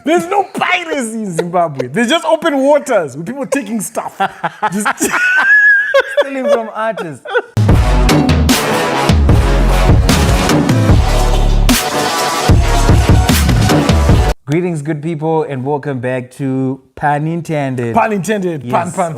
There's no piracy in Zimbabwe. There's just open waters with people taking stuff. Just Stealing from artists. Greetings, good people, and welcome back to Pun Intended. Pun intended. Yes, Pun.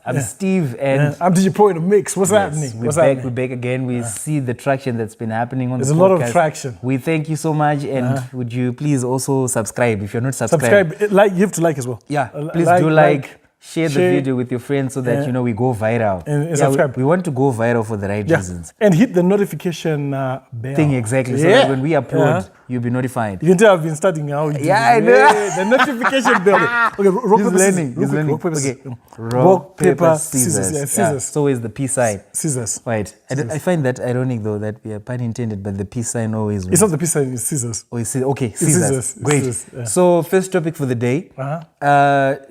I'm Steve, and I'm DJ Pro in the mix. What's happening? We're back again. We see the traction that's been happening on There's the podcast. a lot of traction. We thank you so much, and would you please also subscribe if you're not subscribed? Subscribe. Like, you have to like as well. Yeah, please do like. Share the video with your friends so that we go viral. And subscribe. We want to go viral for the right reasons. And hit the notification bell. Thing exactly. So that when we upload, you'll be notified. You can tell I've been studying how you do it. I know. The notification bell. Okay, rock, paper, scissors. He's learning. Rock, paper, scissors. Okay. Rock, paper, scissors. Yeah, scissors. Yeah. So is the peace sign. Scissors. Right. I find that ironic though that we are pun intended, but the peace sign always wins. It's not the peace sign, it's scissors. Oh, okay, scissors. It's scissors. Great. Scissors, yeah. So first topic for the day.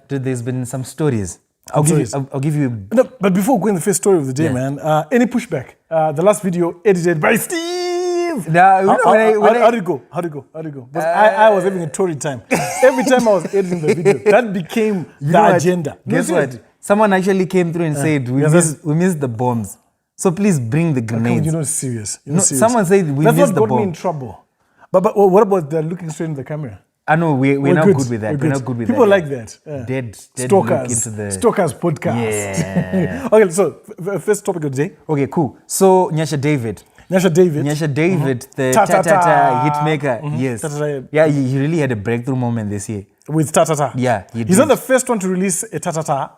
There's been some stories. I'll give you. No, but before going to the first story of the day, man, any pushback? The last video edited by Steve. How did it go? How did it go? Because I was having a torrid time. Every time I was editing the video, that became the agenda. Guess what? Someone actually came through and said, we missed the bombs. So please bring the grenades. You're not serious. Someone said we missed the bomb. That's what got me in trouble. But what about the looking straight in the camera? I know we're not good with that. We're not good with People that. like that. Dead Stalkers. Look into the Stalkers podcast. Yeah. Okay, so first topic of the day. Okay, cool. So Nyasha David, the ta-ta-ta hitmaker. Mm-hmm. Yes. Ta-ta-ta. Yeah, he really had a breakthrough moment this year. With ta-ta-ta. Yeah, he's not the first one to release a ta-ta-ta.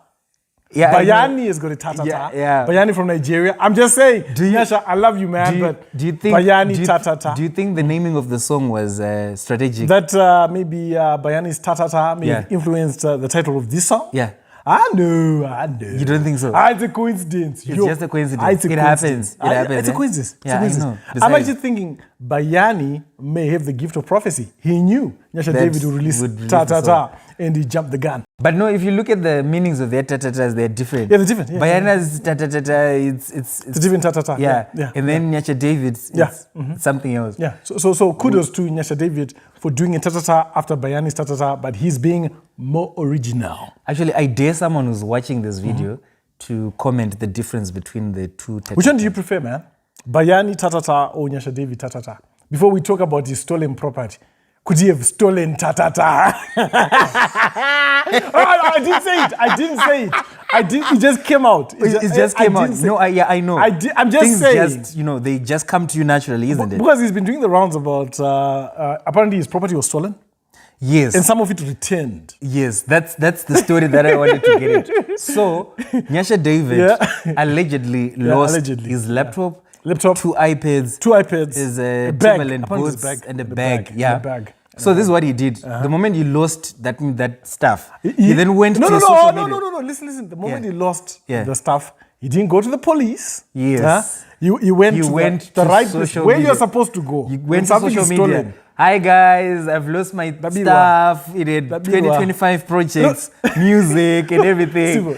Yeah, Bayani has got a ta-ta-ta. Yeah. Bayani from Nigeria. I'm just saying, Nyasha, I love you, man, do you think Bayani ta-ta-ta. Do you think the naming of the song was strategic? That maybe Bayani's ta-ta-ta may have influenced the title of this song? Yeah. I know. You don't think so? It's a coincidence. It's just a coincidence. It happens. It's a coincidence. Yeah, I know. I'm actually thinking Bayani may have the gift of prophecy. He knew Nyasha David would release ta-ta-ta, and he jumped the gun. But no, if you look at the meanings of their ta-ta-tas, they're different. Yeah, they're different. Yeah, Bayana's ta-ta-ta, it's a different ta-ta-ta. Yeah. And then Nyasha David's, it's something else. Yeah. So kudos to Nyasha David for doing a ta-ta-ta after Bayani's ta-ta-ta, but he's being more original. Actually, I dare someone who's watching this video to comment the difference between the two ta-ta-tas. Which one do you prefer, man? Bayani ta-ta-ta or Nyasha David ta-ta-ta? Before we talk about his stolen property, could he have stolen ta-ta-ta? I didn't say it. It just came out. It just came out. No, I know. I'm just saying. They just come to you naturally, isn't it? Because he's been doing the rounds about, apparently his property was stolen. Yes. And some of it returned. Yes, that's the story that I wanted to get into. So, Nyasha David allegedly lost his laptop, two iPads, his Timberland boots, and a bag. So this is what he did. The moment he lost that stuff, he then went to social media. No. Listen. The moment he lost the stuff, he didn't go to the police. Yes. He went to the right place where you're supposed to go. He went to social media. Hi guys, I've lost my stuff. It had 2025 projects, music and everything.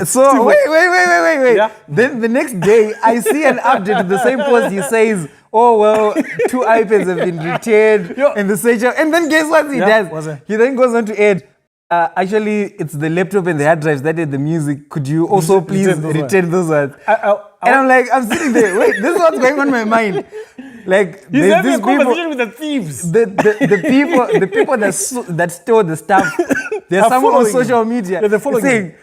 So wait. Yeah. Then the next day, I see an update to the same post. He says, oh well, 2 iPads have been returned and the search. And then guess what he does? He then goes on to add, actually, it's the laptop and the hard drives that did the music. Could you also please return those ones? And I'm like, I'm sitting there. Wait, this is what's going on in my mind. Like, he's having a conversation with the thieves. The people that stole the stuff. There's someone on social media saying,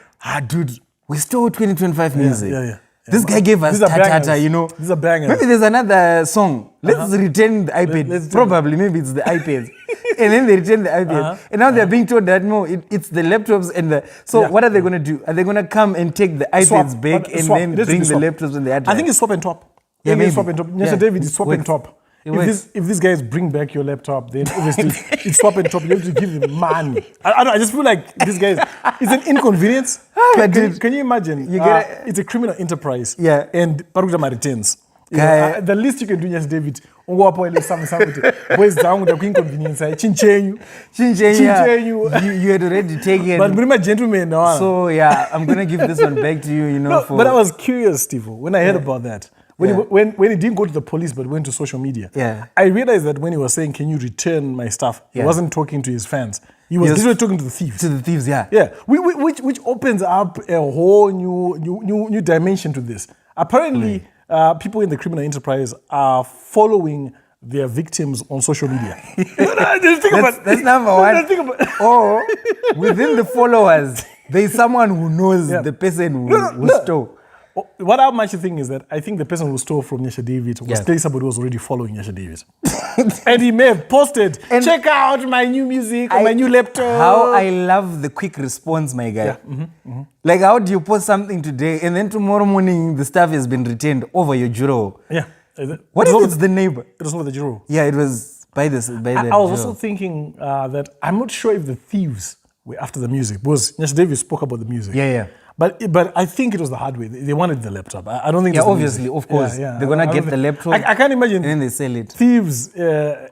dude, we stole 2025 music. Yeah. This guy gave us ta-ta-ta, These are bangers. Maybe there's another song. Let's return the iPad. Probably, maybe it's the iPads. And then they return the iPad. And now they're being told that, no, it's the laptops and the... So what are they going to do? Are they going to come and take the iPads back and then bring the laptops and the iPads? I think it's swap and top. Yeah, maybe. Swap and top. Nyasha David is swap and top. If these guys bring back your laptop, then obviously it's swap and top. You have to give them money. I just feel like these guys, it's an inconvenience. Can you imagine? It's a criminal enterprise. Yeah. And Parugama returns. The least you can do, Nyasha David, boys down with the inconvenience. You had already taken. But I'm a gentleman now. So I'm gonna give this one back to you. But I was curious, Steve, when I heard about that. When he didn't go to the police but went to social media, I realized that when he was saying, "Can you return my stuff?" he wasn't talking to his fans. He was literally talking to the thieves. To the thieves, yeah. Yeah, which opens up a whole new dimension to this. Apparently, people in the criminal enterprise are following their victims on social media. That's number one. Or within the followers, there's someone who knows the person who stole. What I'm actually thinking is that I think the person who stole from Nyasha David was clearly somebody who was already following Nyasha David. And he may have posted, check out my new music on my new laptop. How I love the quick response, my guy. Yeah. Like, how do you post something today and then tomorrow morning the stuff has been retained over your juro? Yeah. What if it's the neighbor? It was over the juro. Yeah, it was by the I was also thinking that I'm not sure if the thieves were after the music, because Nyasha David spoke about the music. Yeah. But I think it was the hardware. They wanted the laptop. I don't think. Yeah, obviously, of course. They're gonna get the laptop. I can't imagine. And then they sell it. Thieves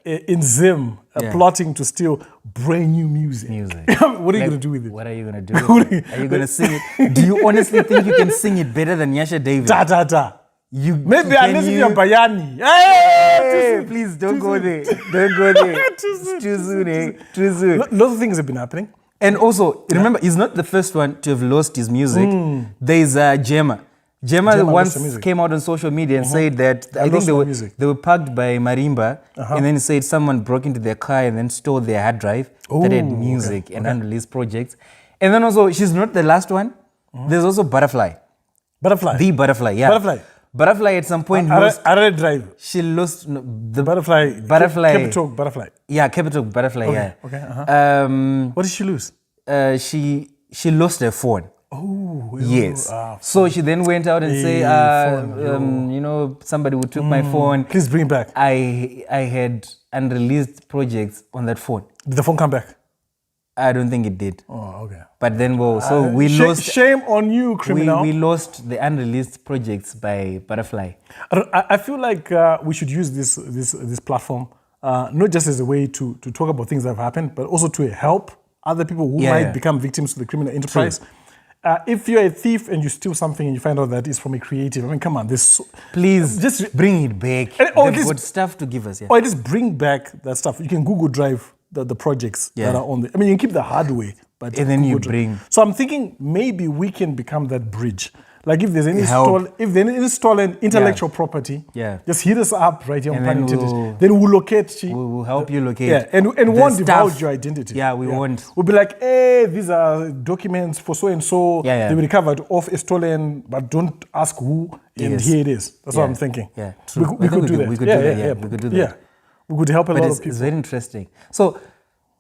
in Zim plotting to steal brand new music. What are you gonna do with it? What are you gonna do? Are you gonna sing it? Do you honestly think you can sing it better than Nyasha David? Da. Maybe unless you're Bayani. Hey, please don't go there. Don't go there. Too soon, eh? Too soon. Lots of things have been happening. And also, remember, he's not the first one to have lost his music. There's Gemma. Gemma once came out on social media and said that I think they were parked by Marimba, and then said someone broke into their car and then stole their hard drive that had music and unreleased projects. And then also, she's not the last one. There's also Butterfly. The Butterfly, yeah. Butterfly at some point lost. Drive. She lost the Butterfly. Capital Butterfly. Yeah, Capital Butterfly. Okay. Okay. What did she lose? She lost her phone. Oh. Yes. So she then went out and said, somebody who took my phone. Please bring it back. I had unreleased projects on that phone. Did the phone come back? I don't think it did. Oh, okay. But then, we lost. Shame on you, criminal. We lost the unreleased projects by Butterfly. I feel like we should use this platform not just as a way to talk about things that have happened, but also to help other people who might become victims to the criminal enterprise. If you're a thief and you steal something and you find out that it's from a creative, I mean, come on, please just bring it back. They've got stuff to give us. Or just bring back that stuff. You can Google Drive the projects that are on there. I mean, you can keep the hardware, but and then you bring. So I'm thinking maybe we can become that bridge. Like if there's any stolen intellectual property, just hit us up right here on Planet Intended. Then we'll locate you. We'll help you locate. Yeah, and won't divulge your identity. Yeah, we won't. We'll be like, hey, these are documents for so and so. They were recovered off a stolen, but don't ask who. And here it is. That's what I'm thinking. Yeah, true. We could do that. We could do that. Yeah, we could do that. Yeah. We could help a lot of people. It's very interesting. So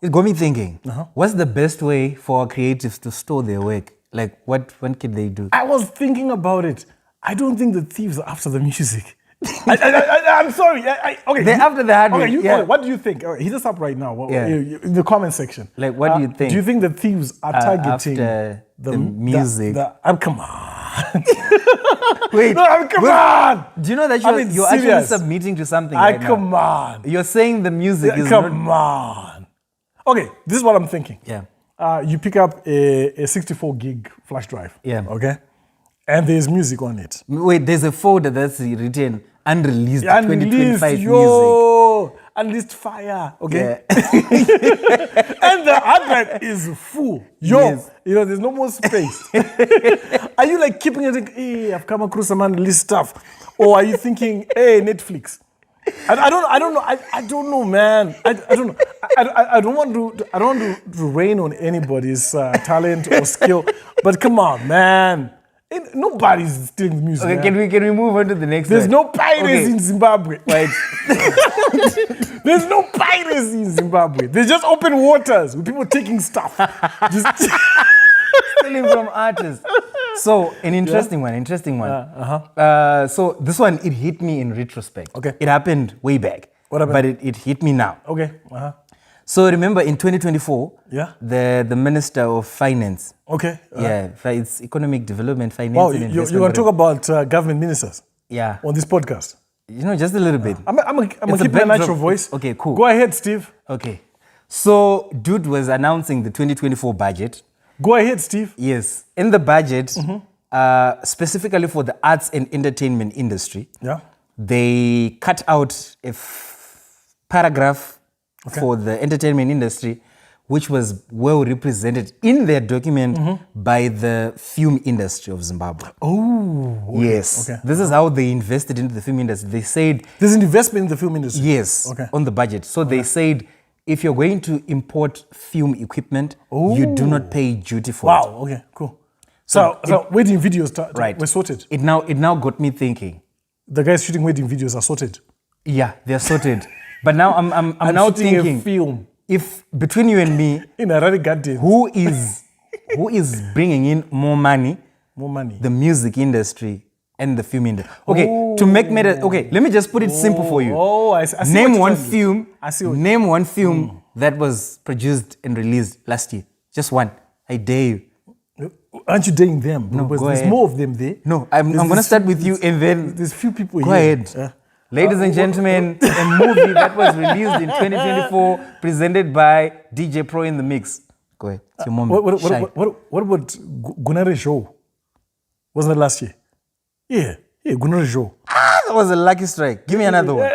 it got me thinking, what's the best way for our creatives to store their work? Like, what can they do? I was thinking about it. I don't think the thieves are after the music. I'm sorry. Okay, they're after the hardware. Okay, what do you think? Hit us up right now in the comment section. Like, what do you think? Do you think the thieves are targeting after the music? Come on. Wait, come on. Do you know that you're actually submitting to something right now? Come on. You're saying the music is Come on. Okay, this is what I'm thinking. Yeah. You pick up a 64 gig flash drive. Yeah. Okay? And there's music on it. Wait, there's a folder that's written unreleased 2025 music. Unleashed fire. Okay? Yeah. And the hard drive is full. There's no more space. Are you like keeping it like, hey, I've come across some unreleased stuff? Or are you thinking, hey, Netflix? I don't know, man. I don't know. I don't want to rain on anybody's talent or skill. But come on, man. Nobody's stealing the music. Okay, man. can we move on to the next There's one? no pirates in Zimbabwe. Right. There's no pirates in Zimbabwe. There's just open waters with people taking stuff. Just stealing from artists. So, an interesting one. So, this one, it hit me in retrospect. Okay. It happened way back. What happened? But it hit me now. Okay. So, remember in 2024, the Minister of Finance. Okay. It's Economic Development, Finance and Investment. You're going to talk about government ministers? Yeah. On this podcast? Just a little bit. I'm going to keep my natural voice. Okay, cool. Go ahead, Steve. Okay. So, dude was announcing the 2024 budget. Go ahead, Steve. Yes. In the budget, specifically for the arts and entertainment industry, Yeah. they cut out a paragraph for the entertainment industry, which was well represented in their document by the film industry of Zimbabwe. Oh, okay. Yes. Okay. This is how they invested into the film industry. They said... There's an investment in the film industry? Yes, on the budget. So they said, if you're going to import film equipment, you do not pay duty for it. Wow, okay, cool. So wedding videos were sorted? It now got me thinking. The guys shooting wedding videos are sorted? Yeah, they're sorted. But now I'm now thinking... a film. If between you and me, in a rally garden, who is bringing in more money? More money. The music industry and the film industry. Okay, to make matters. Okay, let me just put it simple for you. I see. Name one film. Name one film that was produced and released last year. Just one. I dare you. Aren't you daring them? No, because go there's ahead. More of them there. No, I'm going to start with you and then... There's few people go here. Go ahead. Ladies and gentlemen, a movie that was released in 2024, presented by DJ Pro in the Mix. Go ahead. It's your moment. What about Gunare Show? Wasn't it last year? Yeah, Gunare Show. That was a lucky strike. Give me another one.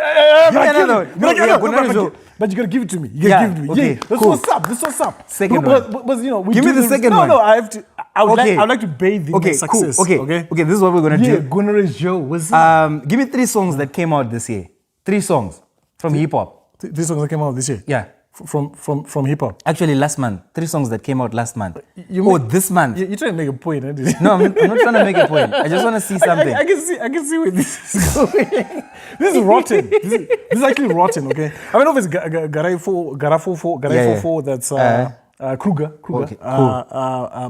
Give me another one. But you gotta give it to me. You gotta give it to me. Okay, yeah, that's what's up. Second one. But you know, give me the second one. No, I have to. I would like to bathe in my success. Cool. Okay. This is what we're gonna do. Gunare Show. What's up? Give me 3 songs that came out this year. 3 songs from hip hop. 3 songs that came out this year. Yeah. From hip hop. Actually, last month. 3 songs that came out last month. This month. You're trying to make a point, aren't you? No, I'm not trying to make a point. I just want to see something. I can see where this is going. This is rotten. This is actually rotten. Okay. I mean, obviously, Garafofo. That's Kruger. Okay, cool.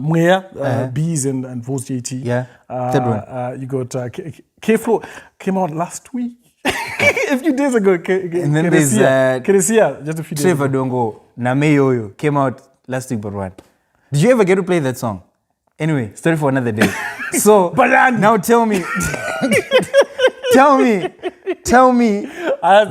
Mwea, Bees and Vos JT. Yeah. Third one. You got K-Flow came out last week. A few days ago. And then there's Keresia, just a few days Trevor Dongo, Nameyoyo, came out last week, but what? Did you ever get to play that song? Anyway, story for another day. So, now tell me,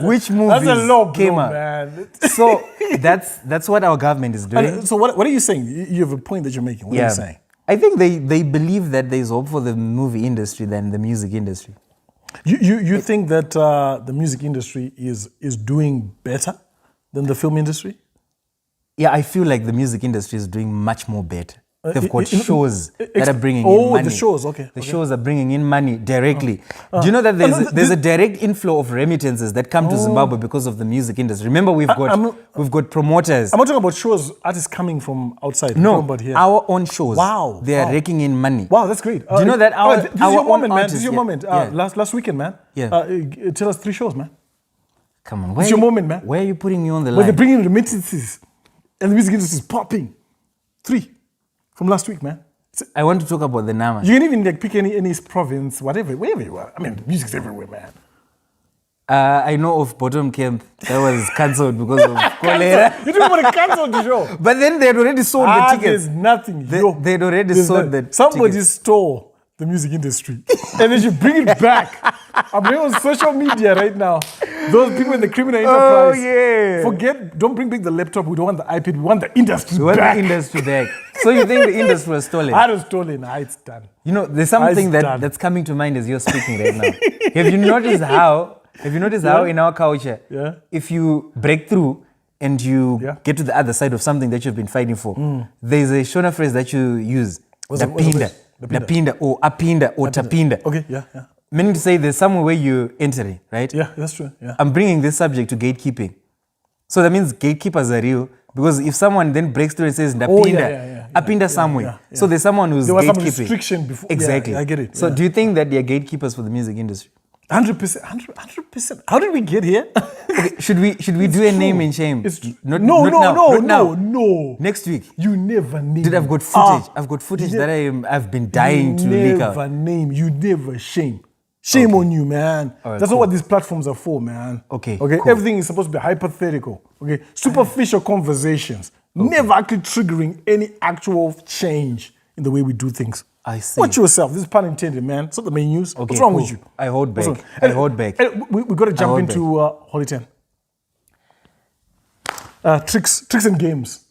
which movies came out. Man. So, that's what our government is doing. So, what are you saying? You have a point that you're making. What are you saying? I think they believe that there's hope for the movie industry than the music industry. You think that the music industry is doing better than the film industry? Yeah, I feel like the music industry is doing much more better. They've got shows that are bringing in money. The shows, okay. The shows are bringing in money directly. Do you know that there's a direct inflow of remittances that come to Zimbabwe because of the music industry? Remember, we've got promoters. I'm not talking about shows, artists coming from outside. No, our own shows. Wow. They are raking in money. Wow, that's great. Do you know that our this is your moment, man. This is your moment. Yeah. Last weekend, man. Yeah. Tell us 3 shows, man. Come on. It's your moment, man. Where are you putting me on the line? Where they're bringing remittances and the music industry is popping. 3 from last week, man. I want to talk about the Nama. You can even pick any province, whatever, wherever you are. I mean, the music's everywhere, man. I know of Bottom Camp that was cancelled because of cholera. You didn't want to cancel the show. But then they had already sold the tickets. There's nothing. They had already sold the tickets. Somebody stole the music industry. And they should bring it back. I'm going on social media right now. Those people in the criminal enterprise. Oh, yeah. Don't bring back the laptop. We don't want the iPad. We want the industry back. We want the industry back. So you think the industry was stolen? I was stolen. It's done. You know, there's something that's coming to mind as you're speaking right now. Have you noticed how in our culture, if you break through and you get to the other side of something that you've been fighting for, there's a Shona phrase that you use, Lapinda or Apinda or Tapinda. Okay, yeah. Meaning to say there's somewhere where you're entering, right? Yeah, that's true. Yeah. I'm bringing this subject to gatekeeping. So that means gatekeepers are real, because if someone then breaks through and says Apinda somewhere, so there's someone who's there was gatekeeping. Some restriction before. Exactly. Yeah, I get it. So do you think that they're gatekeepers for the music industry? 100%. How did we get here? Okay, should we do a name and shame? No. Next week. You never name. Dude, I've got footage. I've got footage that I've been dying to leak out. You never name. You never shame. Shame on you, man. Right, that's not what these platforms are for, man. Okay. Cool. Everything is supposed to be hypothetical. Okay. Superficial conversations. Never actually triggering any actual change in the way we do things. I see. Watch yourself. This is pun intended, man. It's not the main news. What's wrong with you? I hold back. We got to jump into Holy 10. Tricks and games.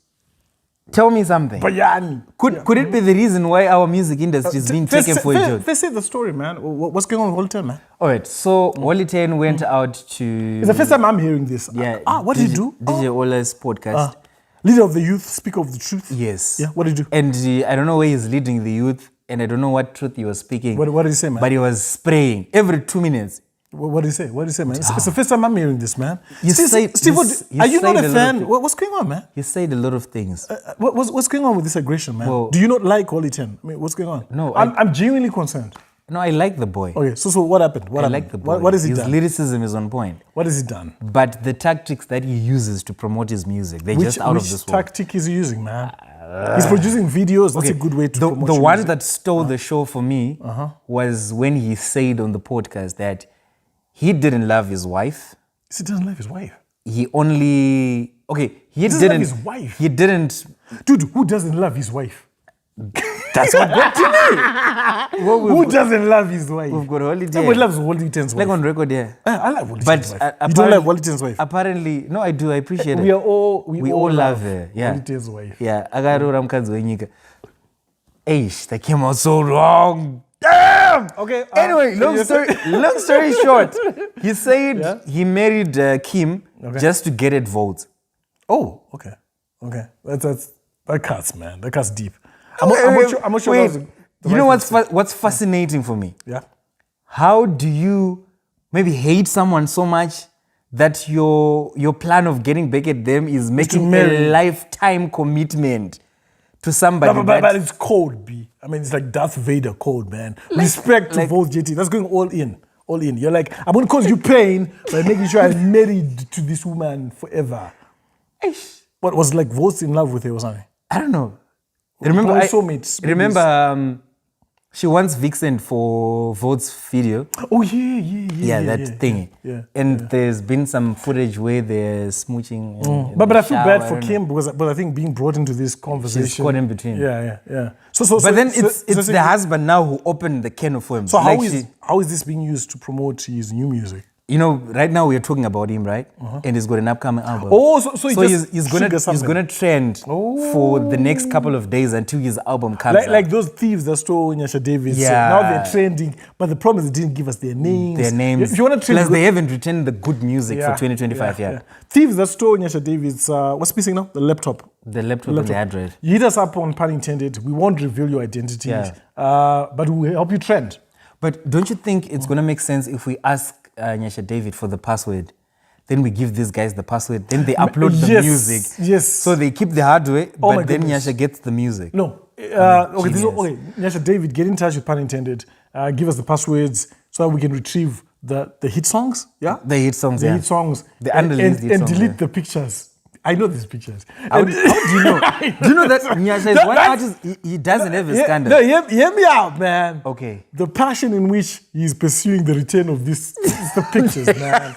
Tell me something. Bayani. Could it be the reason why our music industry is being taken for a joke? Let's say the story, man. What's going on with Holy 10, man? All right, so Holy 10 went out to... It's the first time I'm hearing this. Yeah. What did he do? DJ Ola's podcast. Leader of the youth, speaker of the truth. Yes. Yeah, what did he do? And I don't know where he's leading the youth, and I don't know what truth he was speaking. What did he say, man? But he was spraying every 2 minutes. What did he say? What did he say, man? It's the first time I'm hearing this, man. Steve, are you not a fan? What's going on, man? He said a lot of things. What's going on with this aggression, man? Well, do you not like Holy 10? I mean, what's going on? No. I'm genuinely concerned. No, I like the boy. Okay, so what happened? I like the boy. What has he done? His lyricism is on point. What has he done? But the tactics that he uses to promote his music, they're just out of this world. Which tactic is he using, man? He's producing videos. That's a good way to promote the one music. that stole the show for me was when he said on the podcast that he didn't love his wife. He doesn't love his wife. He only... Okay, he doesn't love his wife. He didn't... Dude, who doesn't love his wife? That's what got to me. Who doesn't love his wife? We've got Holy 10. Nobody loves Holy 10's wife. Like on record, yeah. I like Holy 10's wife. You don't apparently- like Holy 10's wife? Apparently, no, I do. I appreciate it. We all love her. Yeah. Holy 10's wife. Yeah. Agarura mkanzi wenyika. Eish, that came out so wrong. Damn! Okay. Anyway, long story short, he said he married Kim just to get at votes. Oh, okay. Okay. That cuts, man. That cuts deep. I'm not sure Wait, that was you know what's fascinating for me? Yeah. How do you maybe hate someone so much that your plan of getting back at them is making a lifetime commitment to somebody? But it's cold, B. I mean, it's like Darth Vader cold, man. Respect to both JT. That's going all in. All in. You're like, I'm going to cause you pain by making sure I'm married to this woman forever. What was like Votes in love with her or something? I don't know. Remember, she once vixened for Vote's video. Oh, yeah. That thing. Yeah. There's been some footage where they're smooching. in But the I feel shower, bad for Kim because I think being brought into this conversation. She's caught in between. Yeah. But then it's the husband now who opened the can of worms. So how is this being used to promote his new music? You know, right now we are talking about him, right? And he's got an upcoming album. Oh, so he's gonna trend for the next couple of days until his album comes out. Like those thieves that stole Nyasha David. Yeah. So now they're trending, but the problem is they didn't give us their names. If you want to trend, plus they haven't returned the good music for 2025. Yeah. Thieves that stole Nyasha David's what's missing now? The laptop. The laptop and the hard drive. You hit us up on pun intended. We won't reveal your identity, but we'll help you trend. But don't you think it's gonna make sense if we ask Nyasha David for the password, then we give these guys the password, then they upload the music. Yes. So they keep the hardware, but then Nyasha gets the music. No. Okay. Nyasha David, get in touch with pun intended. Give us the passwords so that we can retrieve the hit songs. Yeah. The hit songs. The hit songs. The unreleased hit songs. And delete the pictures. I know these pictures. How do you know? Do you know that Nyasha is one artist, he doesn't have a scandal? No, hear me out, man. Okay. The passion in which he's pursuing the return of this is the pictures, man.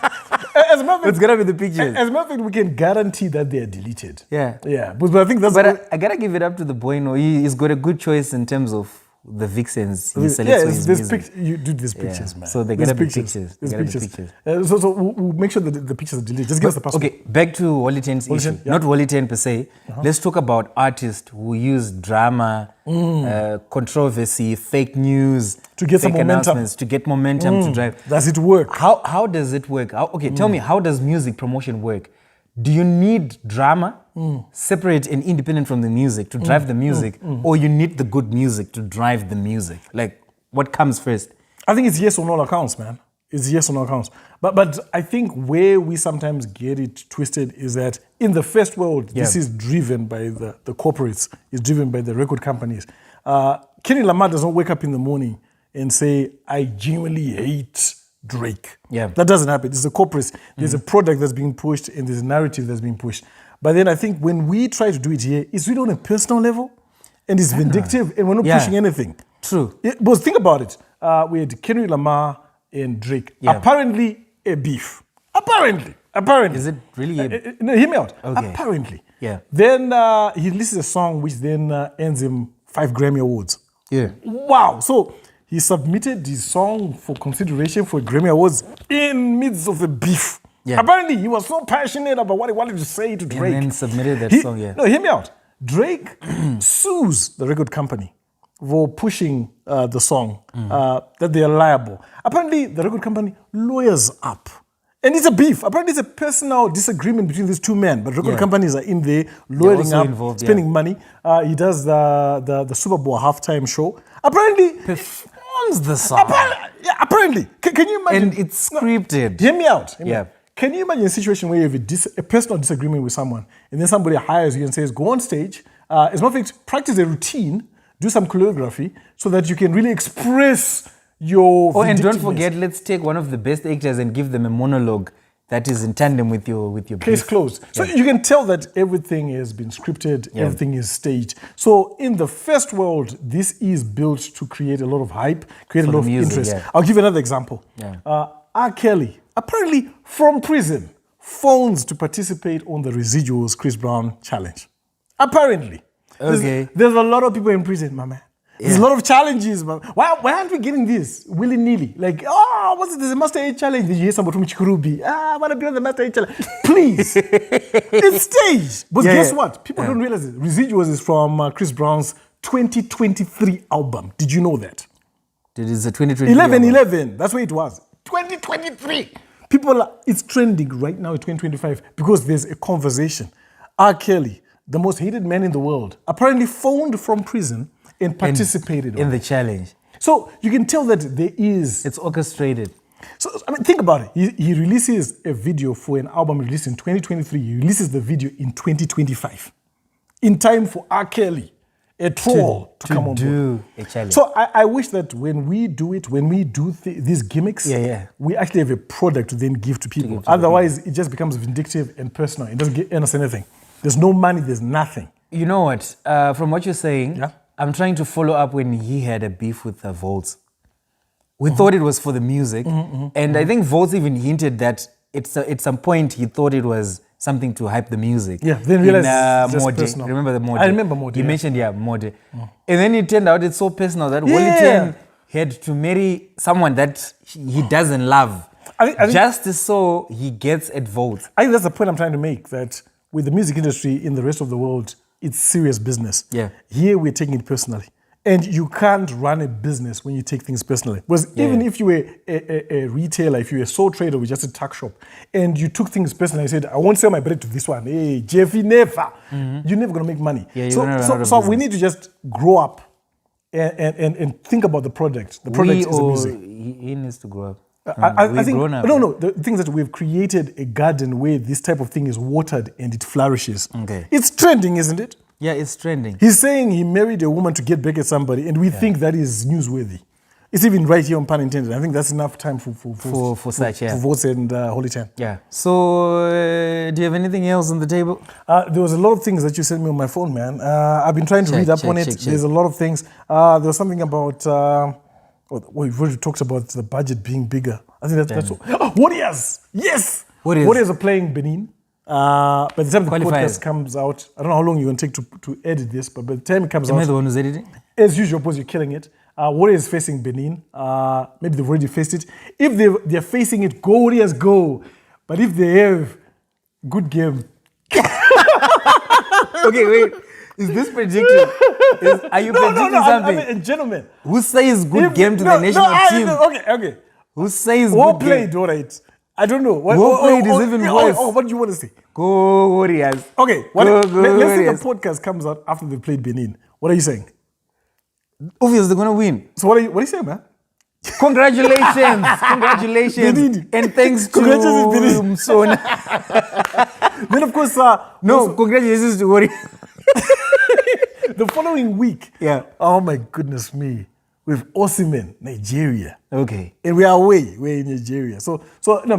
It's gonna be the pictures. As a matter of fact, we can guarantee that they are deleted. Yeah. But I think that's... But I gotta give it up to the boy. No, he's got a good choice in terms of the vixens he selects for his music. You do these pictures, man. So they gotta be pictures. So we'll make sure that the pictures are deleted. Just give us the password. Okay, back to Holy 10's issue. Not Holy 10 per se. Let's talk about artists who use drama, controversy, fake news, to get some momentum, to get momentum to drive. Does it work? How does it work? Tell me, how does music promotion work? Do you need drama, separate and independent from the music to drive the music, or you need the good music to drive the music? Like, what comes first? I think it's yes on all accounts, man. It's yes on all accounts. But I think where we sometimes get it twisted is that in the first world, this is driven by the corporates, it's driven by the record companies. Kenny Lamar doesn't wake up in the morning and say, I genuinely hate Drake. Yeah. That doesn't happen. It's the corporates. There's a product that's being pushed and there's a narrative that's being pushed. But then I think when we try to do it here, it's really on a personal level and it's vindictive and we're not pushing anything. True. But think about it. We had Kendrick Lamar and Drake. Yeah. Apparently a beef. Apparently. Is it really a... No, hear me out. Okay. Apparently. Yeah. Then he releases a song which then earns him 5 Grammy Awards. Yeah. Wow. So he submitted his song for consideration for Grammy Awards in midst of a beef. Yeah. Apparently, he was so passionate about what he wanted to say to Drake. And then submitted that song, No, hear me out. Drake sues the record company for pushing the song, that they are liable. Apparently, the record company lawyers up. And it's a beef. Apparently, it's a personal disagreement between these two men. But record companies are in there, lawyering up, involved, spending money. He does the Super Bowl halftime show. Apparently, performs the song. Apparently. Can you imagine? And it's scripted. Hear me out. Can you imagine a situation where you have a personal disagreement with someone, and then somebody hires you and says, go on stage, as a matter of fact, practice a routine, do some choreography, so that you can really express your and don't forget, let's take one of the best actors and give them a monologue that is in tandem with your case closed. So you can tell that everything has been scripted, everything is staged. So in the first world, this is built to create a lot of hype, create a lot of interest. I'll give you another example. R. Kelly, apparently from prison, phones to participate on the Residuals Chris Brown challenge. Apparently. There's a lot of people in prison, my man. There's a lot of challenges, man. Why aren't we getting this willy-nilly? Like, what's it? There's a Master 8 challenge. Did you hear somebody from Chikurubi? I want to be on the Master 8 challenge. Please. It's staged. But guess what? People don't realize it. Residuals is from Chris Brown's 2023 album. Did you know that? It is a 2023 11. That's where it was. 2023. It's trending right now in 2025 because there's a conversation. R. Kelly, the most hated man in the world, apparently phoned from prison and participated in the challenge. So you can tell that there is... It's orchestrated. So, I mean, think about it. He releases a video for an album released in 2023. He releases the video in 2025. In time for R. Kelly, a troll, to come on board. A challenge. So I wish that when we do these gimmicks, we actually have a product to then give to people. Otherwise, it just becomes vindictive and personal. It doesn't earn us anything. There's no money, there's nothing. You know what? From what you're saying... I'm trying to follow up when he had a beef with Volts. We thought it was for the music. And I think Volts even hinted that at some point he thought it was something to hype the music. Then realized it's just personal. Remember the Mode? I remember Mode. You mentioned, Mode. And then it turned out it's so personal that Wally had to marry someone that he doesn't love. I think, just so he gets at Volts. I think that's the point I'm trying to make, that with the music industry in the rest of the world, it's serious business. Here we're taking it personally. And you can't run a business when you take things personally. Because even if you were a retailer, if you were a sole trader with just a tuck shop, and you took things personally and said, I won't sell my bread to this one. Hey, Jeffy, never. You're never going to make money. So we need to just grow up and think about the product. The product is the music. He needs to grow up. I think, the things that we've created a garden where this type of thing is watered and it flourishes. It's trending, isn't it? Yeah, it's trending. He's saying he married a woman to get back at somebody, and we think that is newsworthy. It's even right here on pun intended. I think that's enough time for Votes and Holy Ten. So, do you have anything else on the table? There was a lot of things that you sent me on my phone, man. I've been trying to read up on it. There's a lot of things. There was something about... we've already talked about the budget being bigger. I think that's all. Warriors! Yes! Warriors are playing Benin. By the time the podcast comes out, I don't know how long you're going to take to edit this, but by the time it comes out... Am I the one who's editing? As usual, because you're killing it. Warriors facing Benin. Maybe they've already faced it. If they're facing it, go Warriors, go. But if they have good game... Okay, wait. Is this predictive? Are you predicting something? I mean, gentlemen. Who says good game to the national team? Okay. Who says well good played, game? all right. I don't know. Well played is even worse. What do you want to say? Go Warriors. Okay, let's say the podcast comes out after they played Benin. What are you saying? Obviously, they're going to win. So what are you saying, man? Congratulations. Congratulations. And thanks to Msona. Then, of course... congratulations to Warriors. The following week, oh my goodness me, with Osimhen, Nigeria. Okay. And we are away, we're in Nigeria. So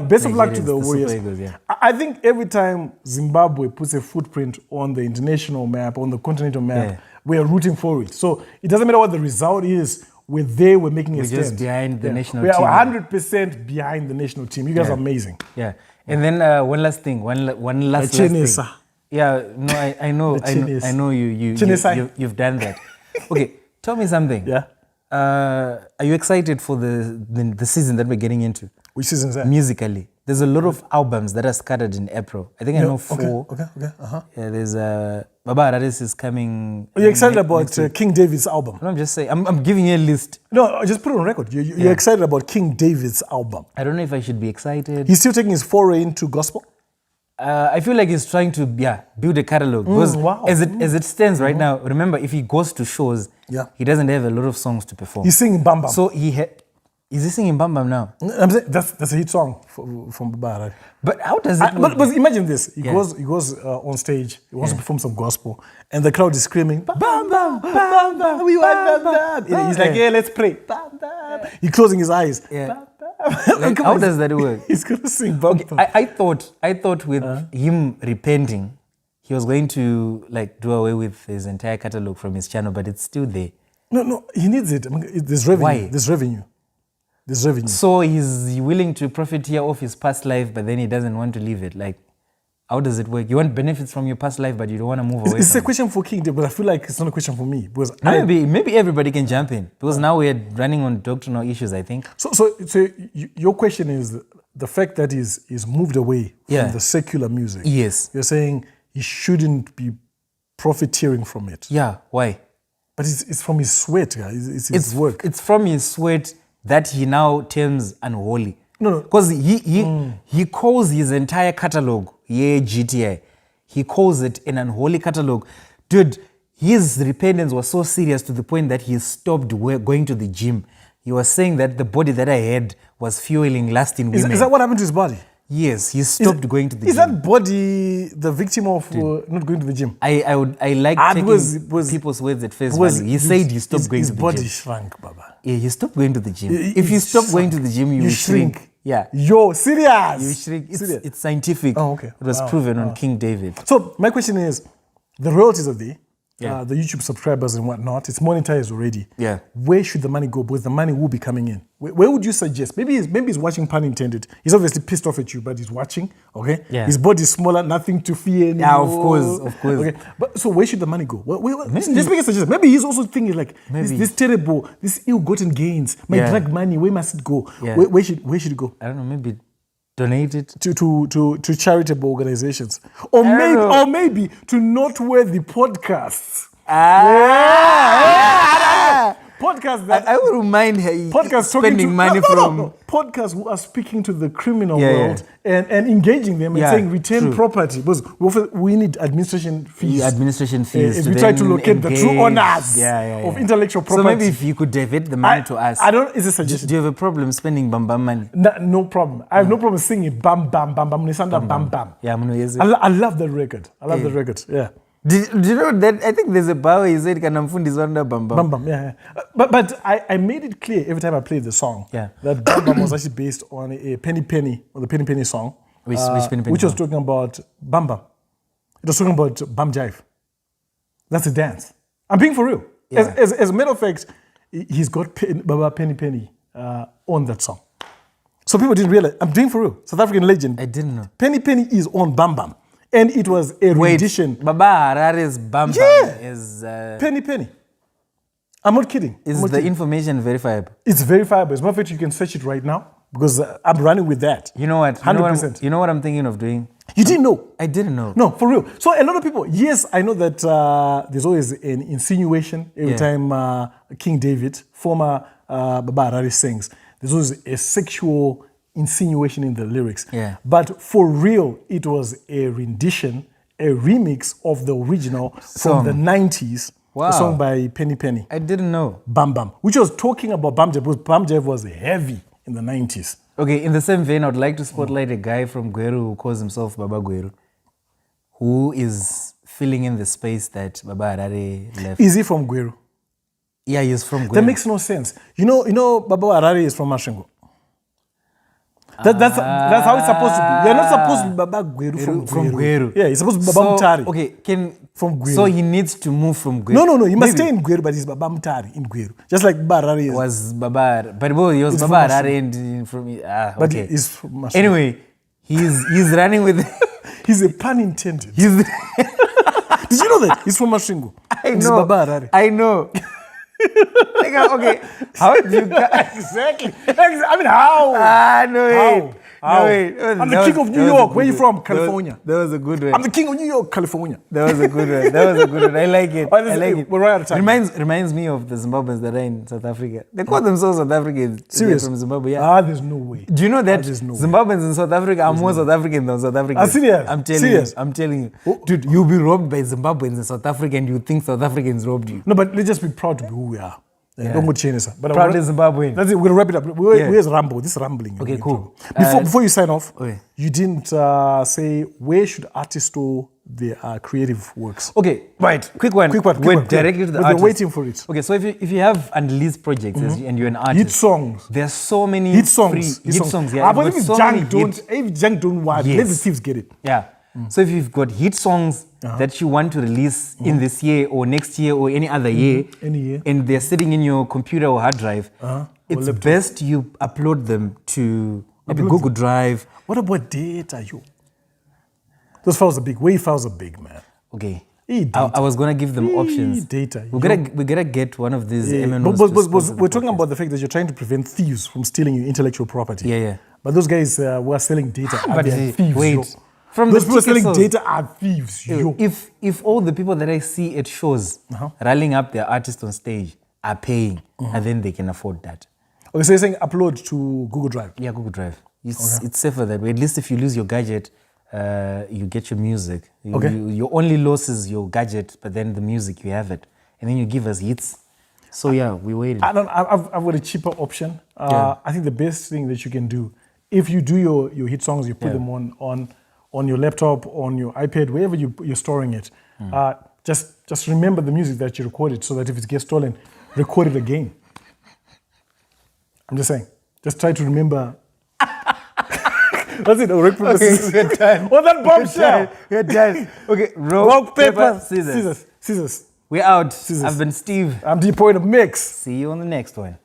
best of luck to the Warriors. Eagles, I think every time Zimbabwe puts a footprint on the international map, on the continental map, we're rooting for it. So it doesn't matter what the result is, we're there, we're making a stand. We're just behind the national team. We are 100% behind the national team. You guys are amazing. Yeah. And then one last thing. One last thing. Yeah, no, I know you've done that. Okay, tell me something. Yeah. Are you excited for the season that we're getting into? Which season is that? Musically. there's a lot of albums that are scattered in April. I think I know 4. Okay. Yeah, there's Baba Araris is coming. Are you excited about King David's album? No, I'm just saying. I'm giving you a list. No, just put it on record. You're excited about King David's album. I don't know if I should be excited. He's still taking his foray into gospel? I feel like he's trying to build a catalog. Because as it stands right now, remember, if he goes to shows, he doesn't have a lot of songs to perform. He's singing Bam Bam. So is he singing Bam Bam now? I'm saying that's a hit song from Baba. But how does it work? But imagine this. He goes on stage, he wants to perform some gospel, and the crowd is screaming, Bam Bam, Bam Bam, we want Bam Bam. He's like, yeah, let's pray. Bam Bam. He's closing his eyes. Yeah. Bam, Bam. Like, how does that work? He's going to sing Bam Bam. I thought with him repenting, he was going to like do away with his entire catalog from his channel, but it's still there. No, he needs it. I mean, there's revenue. Why? There's revenue. So he's willing to profit here off his past life, but then he doesn't want to leave it. Like, how does it work? You want benefits from your past life, but you don't want to move away. It's a question for King David, but I feel like it's not a question for me. Because maybe everybody can jump in, because now we're running on doctrinal issues, I think. So your question is the fact that he's moved away from the secular music. Yes. You're saying he shouldn't be profiteering from it. Yeah, why? But it's from his sweat, guys. It's his work. It's from his sweat that he now terms unholy. No. Because he calls his entire catalog, GTI, he calls it an unholy catalog. Dude, his repentance was so serious to the point that he stopped going to the gym. He was saying that the body that I had was fueling lust in women. Is that what happened to his body? Yes, he stopped going to the gym. Is that body the victim of not going to the gym? I like taking people's words at face value. He said he stopped going to the gym. His body shrank, Baba. Yeah, he stopped going to the gym. If you stop going to the gym, you shrink. Yeah. Yo, serious? You shrink. It's scientific. Oh, okay. It was proven on King David. So my question is, the royalties are there. The YouTube subscribers and whatnot, it's monetized already. Yeah. Where should the money go? Because the money will be coming in. Where would you suggest? Maybe he's watching, pun intended. He's obviously pissed off at you, but he's watching. Okay. Yeah. His body is smaller, nothing to fear anymore. Yeah, of course. Okay. But so where should the money go? Just make a suggestion. Maybe he's also thinking like this terrible, this ill-gotten gains, my drug money. Where must it go? Yeah. Where should it go? I don't know. Maybe donate it to charitable organizations, or maybe to noteworthy podcasts. Podcasts that I would remind her. Podcasts spending money from podcasts who are speaking to the criminal world and engaging them and saying return property, because we need administration fees. If we try to locate the true owners of intellectual property. So maybe if you could divert the money to us. It's a suggestion. Do you have a problem spending Bam Bam money? No problem. I have no problem singing Bam Bam Bam Bam Nisanda Bam Bam. Yeah, I love the record. Yeah. Do you know that? I think there's a bar where he said Kanamfundi Zwanda Bam Bam. Bam Bam, yeah. But I made it clear every time I played the song that Bam Bam was actually based on a Penny Penny, or the Penny Penny song. Which Penny Penny? Which was talking about Bam Bam. It was talking about Bam Jive. That's a dance. I'm being for real. Yeah. As a matter of fact, he's got Baba Penny Penny on that song. So people didn't realize. I'm being for real. South African legend. I didn't know. Penny Penny is on Bam Bam. And it was a rendition. Baba Harare's Bam Bam is... Penny Penny. I'm not kidding. Is the information verifiable? It's verifiable. As a matter of fact, you can search it right now, because I'm running with that. You know what? 100%. You know what I'm thinking of doing? You didn't know? I didn't know. No, for real. So a lot of people, yes, I know that there's always an insinuation every time King David, former Baba Harare, sings. There's always a sexual insinuation in the lyrics. Yeah. But for real, it was a rendition, a remix of the original from the 90s. Wow. A song by Penny Penny. I didn't know. Bam Bam. Which was talking about Bam Jive, because Bam Jive was heavy in the 90s. Okay, in the same vein, I would like to spotlight a guy from Gweru who calls himself Baba Gweru, who is filling in the space that Baba Harare left. Is he from Gweru? Yeah, he's from Gweru. That makes no sense. You know Baba Harare is from Mashengo. That's how it's supposed to be. You're not supposed to be Baba Gweru from Gweru. Yeah, he's supposed to be Baba Mutari. Okay, from Gweru. So he needs to move from Gweru. No. He must stay in Gweru, but he's Baba Mutari in Gweru. Just like Baba Harare was Baba, but he was Baba Harare from. Okay. But he's from Mashengo. Anyway, he's running with. He's a pun intended. Did you know that he's from Mashengo? I know. Baba Harare. I know. Okay, how do you exactly? I mean, how? No. wait. I'm the king of New York. Where are you from? California. That was a good one. I'm the king of New York, California. That was a good one. That was a good one. I like it. Right, I like it. We're right out of time. Reminds me of the Zimbabweans that are in South Africa. They call themselves South Africans. Serious? They're from Zimbabwe, yeah. There's no way. Do you know that There's no way. Zimbabweans in South Africa are more South African than South Africans? Serious? I'm telling Serious? you. I'm telling you. Dude, you'll be robbed by Zimbabweans in South Africa and you think South Africans robbed you. No, but let's just be proud to be who we are. Yeah. Don't go change us. But Proud Zimbabwean. That's it. We're gonna wrap it up. Where's Rambo? This rambling. Okay, cool. Before you sign off, okay. You didn't say where should artists store their creative works. Okay, right. Quick one. We're directly to the artist. We're waiting for it. Okay, so if you have unreleased projects and you're an artist, hit songs. There's so many hit songs. Hit songs. Yeah. But if junk don't want, let the thieves get it. Yeah. So if you've got hit songs that you want to release in this year or next year or any other year, any year, and they're sitting in your computer or hard drive, it's best you upload them to maybe Google Drive. What about data, yo? Those files are big. Wave files are big, man. Okay. I was gonna give them options. Data. We gotta get one of these MNOs. But we're talking about the fact that you're trying to prevent thieves from stealing your intellectual property. Yeah. But those guys who are selling data are thieves. Wait. Yo. From those people selling data are thieves. Yo. If all the people that I see at shows rallying up their artists on stage are paying, and then they can afford that. Okay, so you're saying upload to Google Drive? Yeah, Google Drive. It's safer that way. At least if you lose your gadget, you get your music. Your only loss is your gadget, but then the music, you have it. And then you give us hits. So yeah, we waited. I've got a cheaper option. I think the best thing that you can do, if you do your hit songs, you put them on your laptop, on your iPad, wherever you're storing it. Just remember the music that you recorded so that if it gets stolen, record it again. I'm just saying. Just try to remember. That's it. Okay, we're done. Oh, that bombshell. We're done. Okay, rock, paper, scissors. Scissors. We're out. Scissors. I've been Steve. I'm the point of mix. See you on the next one.